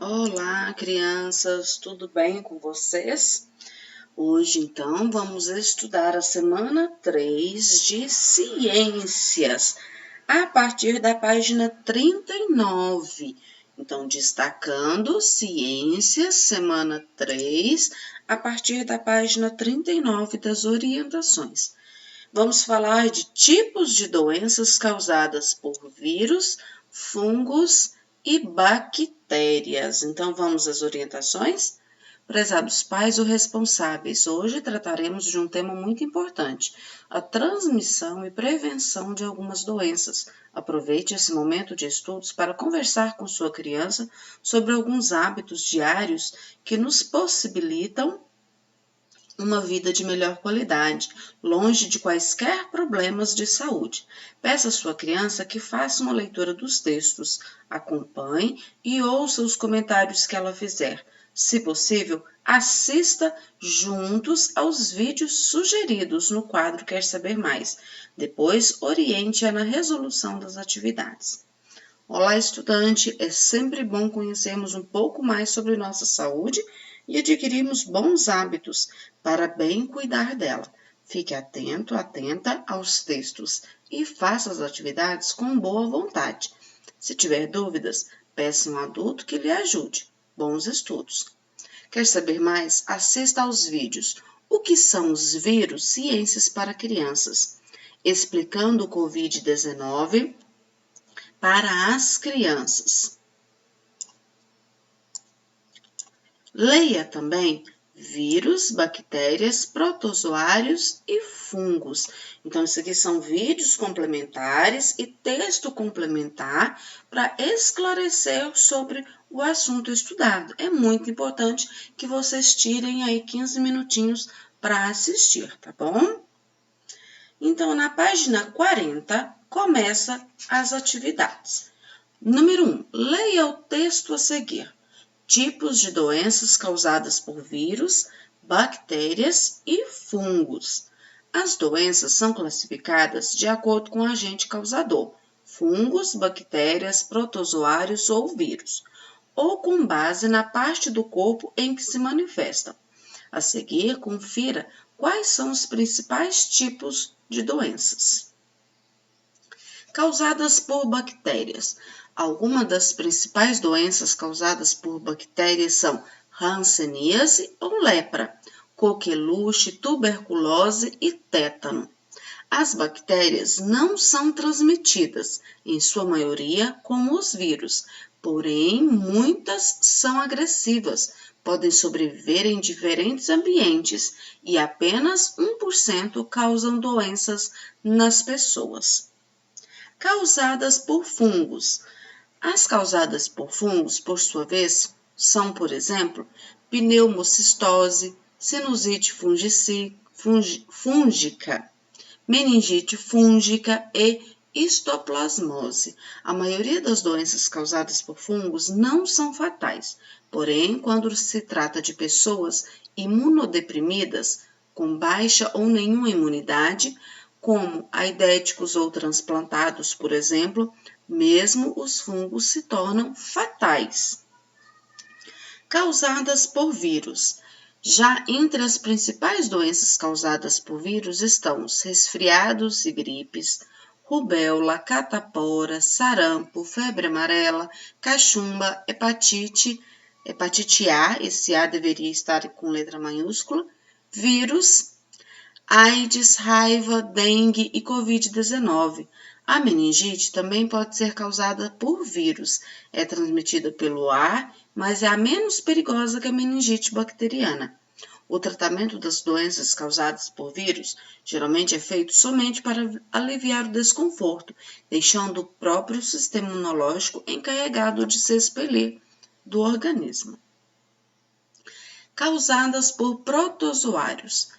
Olá, crianças, tudo bem com vocês? Hoje, então, vamos estudar a semana 3 de Ciências, a partir da página 39. Então, destacando Ciências, semana 3, a partir da página 39 das orientações. Vamos falar de tipos de doenças causadas por vírus, fungos e bactérias. Então, vamos às orientações? Prezados pais ou responsáveis, hoje trataremos de um tema muito importante, a transmissão e prevenção de algumas doenças. Aproveite esse momento de estudos para conversar com sua criança sobre alguns hábitos diários que nos possibilitam uma vida de melhor qualidade, longe de quaisquer problemas de saúde. Peça à sua criança que faça uma leitura dos textos, acompanhe e ouça os comentários que ela fizer. Se possível, assista juntos aos vídeos sugeridos no quadro Quer Saber Mais. Depois, oriente-a na resolução das atividades. Olá, estudante! É sempre bom conhecermos um pouco mais sobre nossa saúde e adquirirmos bons hábitos para bem cuidar dela. Fique atento, atenta aos textos e faça as atividades com boa vontade. Se tiver dúvidas, peça um adulto que lhe ajude. Bons estudos! Quer saber mais? Assista aos vídeos. O que são os vírus? Ciências para crianças. Explicando o Covid-19 para as crianças. Leia também vírus, bactérias, protozoários e fungos. Então, isso aqui são vídeos complementares e texto complementar para esclarecer sobre o assunto estudado. É muito importante que vocês tirem aí 15 minutinhos para assistir, tá bom? Então, na página 40, começa as atividades. Número 1. Leia o texto a seguir. Tipos de doenças causadas por vírus, bactérias e fungos. As doenças são classificadas de acordo com o agente causador, fungos, bactérias, protozoários ou vírus, ou com base na parte do corpo em que se manifestam. A seguir, confira quais são os principais tipos de doenças. Causadas por bactérias. Algumas das principais doenças causadas por bactérias são hanseníase ou lepra, coqueluche, tuberculose e tétano. As bactérias não são transmitidas, em sua maioria, como os vírus, porém, muitas são agressivas, podem sobreviver em diferentes ambientes e apenas 1% causam doenças nas pessoas. Causadas por fungos. As causadas por fungos, por sua vez, são, por exemplo, pneumocistose, sinusite fúngica, meningite fúngica e histoplasmose. A maioria das doenças causadas por fungos não são fatais, porém, quando se trata de pessoas imunodeprimidas, com baixa ou nenhuma imunidade, como aidéticos ou transplantados, por exemplo, mesmo os fungos se tornam fatais. Causadas por vírus. Já entre as principais doenças causadas por vírus estão os resfriados e gripes, rubéola, catapora, sarampo, febre amarela, cachumba, hepatite A, esse A deveria estar com letra maiúscula, vírus, AIDS, raiva, dengue e Covid-19. A meningite também pode ser causada por vírus. É transmitida pelo ar, mas é a menos perigosa que a meningite bacteriana. O tratamento das doenças causadas por vírus geralmente é feito somente para aliviar o desconforto, deixando o próprio sistema imunológico encarregado de se expelir do organismo. Causadas por protozoários.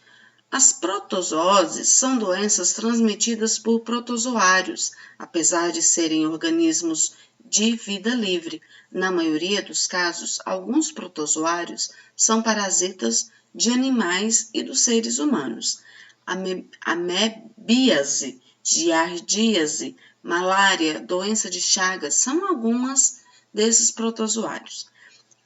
As protozooses são doenças transmitidas por protozoários, apesar de serem organismos de vida livre. Na maioria dos casos, alguns protozoários são parasitas de animais e dos seres humanos. Amebíase, giardíase, malária, doença de Chagas são algumas desses protozoários.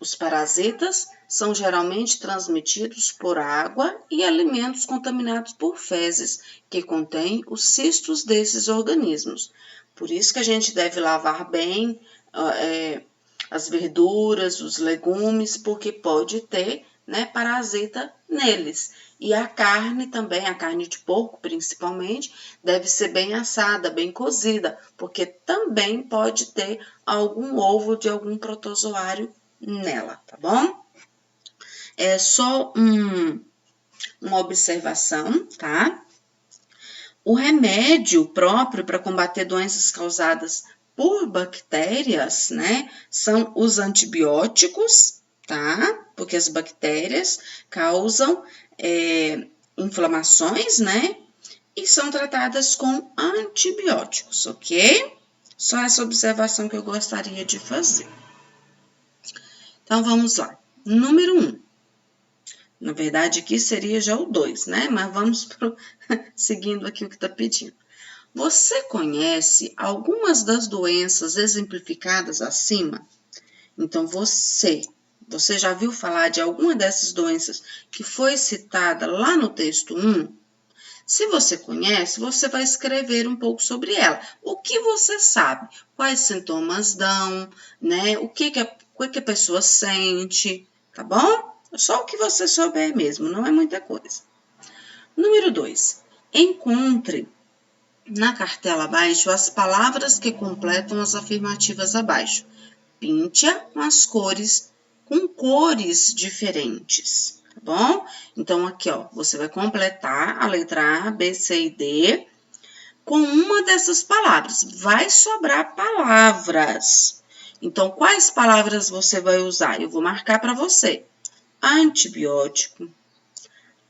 Os parasitas são geralmente transmitidos por água e alimentos contaminados por fezes, que contêm os cistos desses organismos. Por isso que a gente deve lavar bem as verduras, os legumes, porque pode ter, né, parasita neles. E a carne também, a carne de porco principalmente, deve ser bem assada, bem cozida, porque também pode ter algum ovo de algum protozoário nela, tá bom? É só uma observação, tá? O remédio próprio para combater doenças causadas por bactérias, né, são os antibióticos, tá? Porque as bactérias causam inflamações, né? E são tratadas com antibióticos, ok? Só essa observação que eu gostaria de fazer. Então, vamos lá. Número 1. Na verdade, aqui seria já o 2, né? Mas vamos seguindo aqui o que está pedindo. Você conhece algumas das doenças exemplificadas acima? Então, você já viu falar de alguma dessas doenças que foi citada lá no texto 1? Se você conhece, você vai escrever um pouco sobre ela. O que você sabe? Quais sintomas dão, né? O que a pessoa sente, tá bom? Só o que você souber mesmo, não é muita coisa. Número 2. Encontre na cartela abaixo as palavras que completam as afirmativas abaixo. Pinte-a com cores diferentes, tá bom? Então, aqui, ó, você vai completar a letra A, B, C e D com uma dessas palavras. Vai sobrar palavras. Então, quais palavras você vai usar? Eu vou marcar para você. Antibiótico,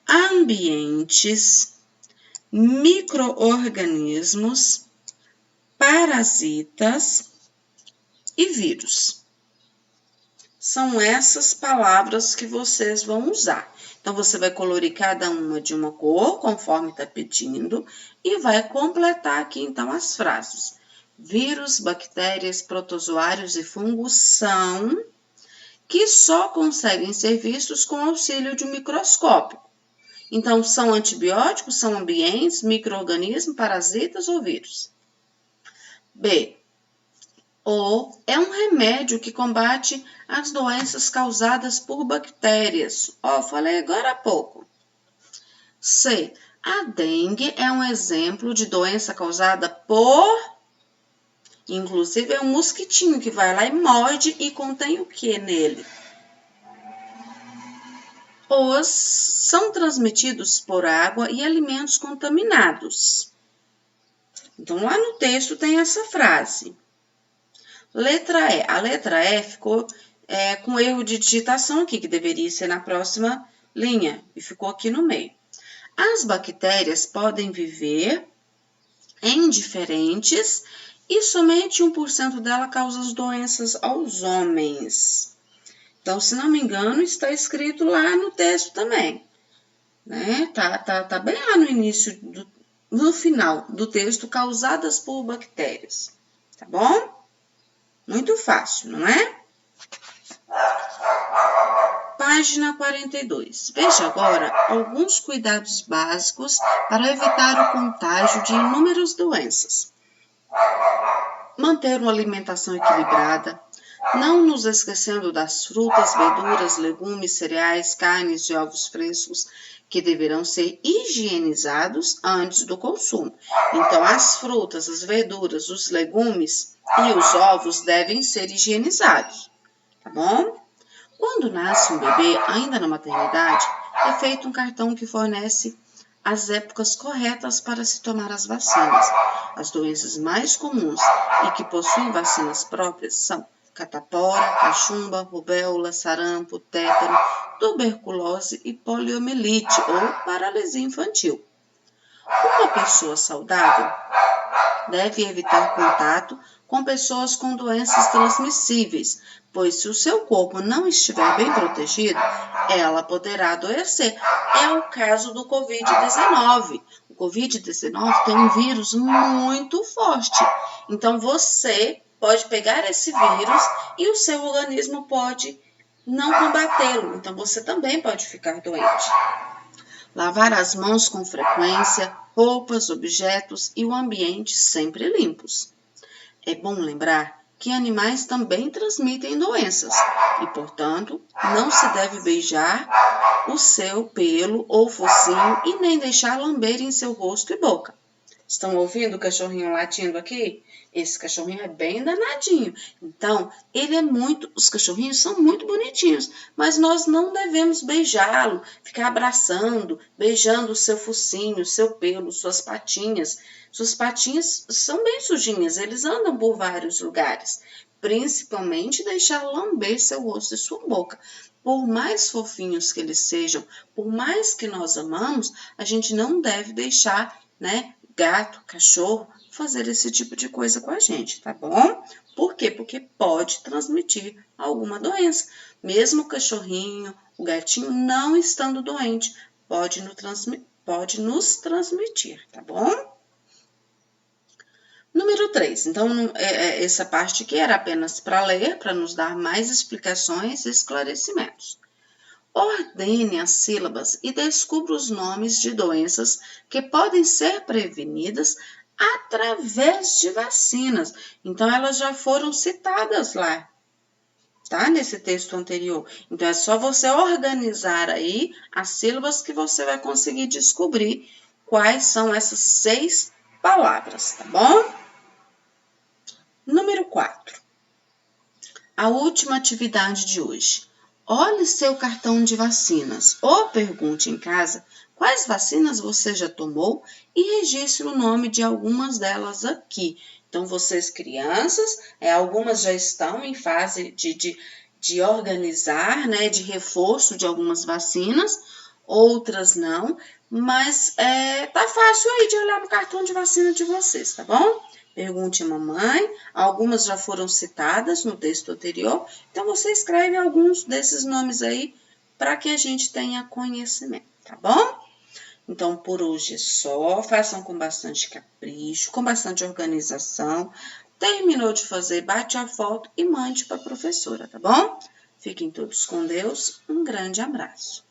ambientes, micro-organismos, parasitas e vírus. São essas palavras que vocês vão usar. Então, você vai colorir cada uma de uma cor, conforme está pedindo, e vai completar aqui, então, as frases. Vírus, bactérias, protozoários e fungos são que só conseguem ser vistos com auxílio de um microscópio. Então, são antibióticos, são ambientes, micro-organismos, parasitas ou vírus. B. Ou é um remédio que combate as doenças causadas por bactérias. Ó, falei agora há pouco. C. A dengue é um exemplo de doença causada por... Inclusive, é um mosquitinho que vai lá e morde e contém o que nele? Os são transmitidos por água e alimentos contaminados. Então, lá no texto tem essa frase. Letra E. A letra E ficou com erro de digitação aqui, que deveria ser na próxima linha, e ficou aqui no meio. As bactérias podem viver em diferentes e somente 1% dela causa as doenças aos homens. Então, se não me engano, está escrito lá no texto também, né? Tá bem lá no início, no final do texto, causadas por bactérias, tá bom? Muito fácil, não é? Página 42. Veja agora alguns cuidados básicos para evitar o contágio de inúmeras doenças. Manter uma alimentação equilibrada, não nos esquecendo das frutas, verduras, legumes, cereais, carnes e ovos frescos, que deverão ser higienizados antes do consumo. Então, as frutas, as verduras, os legumes e os ovos devem ser higienizados, tá bom? Quando nasce um bebê, ainda na maternidade, é feito um cartão que fornece as épocas corretas para se tomar as vacinas. As doenças mais comuns e que possuem vacinas próprias são catapora, cachumba, rubéola, sarampo, tétano, tuberculose e poliomielite ou paralisia infantil. Uma pessoa saudável deve evitar contato com pessoas com doenças transmissíveis, pois se o seu corpo não estiver bem protegido, ela poderá adoecer. É o caso do Covid-19. O Covid-19 tem um vírus muito forte. Então, você pode pegar esse vírus e o seu organismo pode não combatê-lo. Então, você também pode ficar doente. Lavar as mãos com frequência, roupas, objetos e o ambiente sempre limpos. É bom lembrar que animais também transmitem doenças e, portanto, não se deve beijar o seu pelo ou focinho e nem deixar lamber em seu rosto e boca. Estão ouvindo o cachorrinho latindo aqui? Esse cachorrinho é bem danadinho. Então, os cachorrinhos são muito bonitinhos, mas nós não devemos beijá-lo, ficar abraçando, beijando o seu focinho, o seu pelo, suas patinhas. Suas patinhas são bem sujinhas, eles andam por vários lugares. Principalmente deixar lamber seu rosto e sua boca. Por mais fofinhos que eles sejam, por mais que nós amamos, a gente não deve deixar, gato, cachorro, fazer esse tipo de coisa com a gente, tá bom? Por quê? Porque pode transmitir alguma doença. Mesmo o cachorrinho, o gatinho não estando doente, pode nos transmitir, tá bom? Número 3. Então, essa parte aqui era apenas para ler, para nos dar mais explicações e esclarecimentos. Ordene as sílabas e descubra os nomes de doenças que podem ser prevenidas através de vacinas. Então, elas já foram citadas lá, tá? Nesse texto anterior. Então, é só você organizar aí as sílabas que você vai conseguir descobrir quais são essas 6 palavras, tá bom? Número 4. A última atividade de hoje. Olhe seu cartão de vacinas ou pergunte em casa quais vacinas você já tomou e registre o nome de algumas delas aqui. Então, vocês crianças, algumas já estão em fase de organizar, de reforço de algumas vacinas, outras não, mas tá fácil aí de olhar no cartão de vacina de vocês, tá bom? Pergunte à mamãe, algumas já foram citadas no texto anterior, então você escreve alguns desses nomes aí para que a gente tenha conhecimento, tá bom? Então, por hoje é só, façam com bastante capricho, com bastante organização. Terminou de fazer, bate a foto e mande para a professora, tá bom? Fiquem todos com Deus, um grande abraço.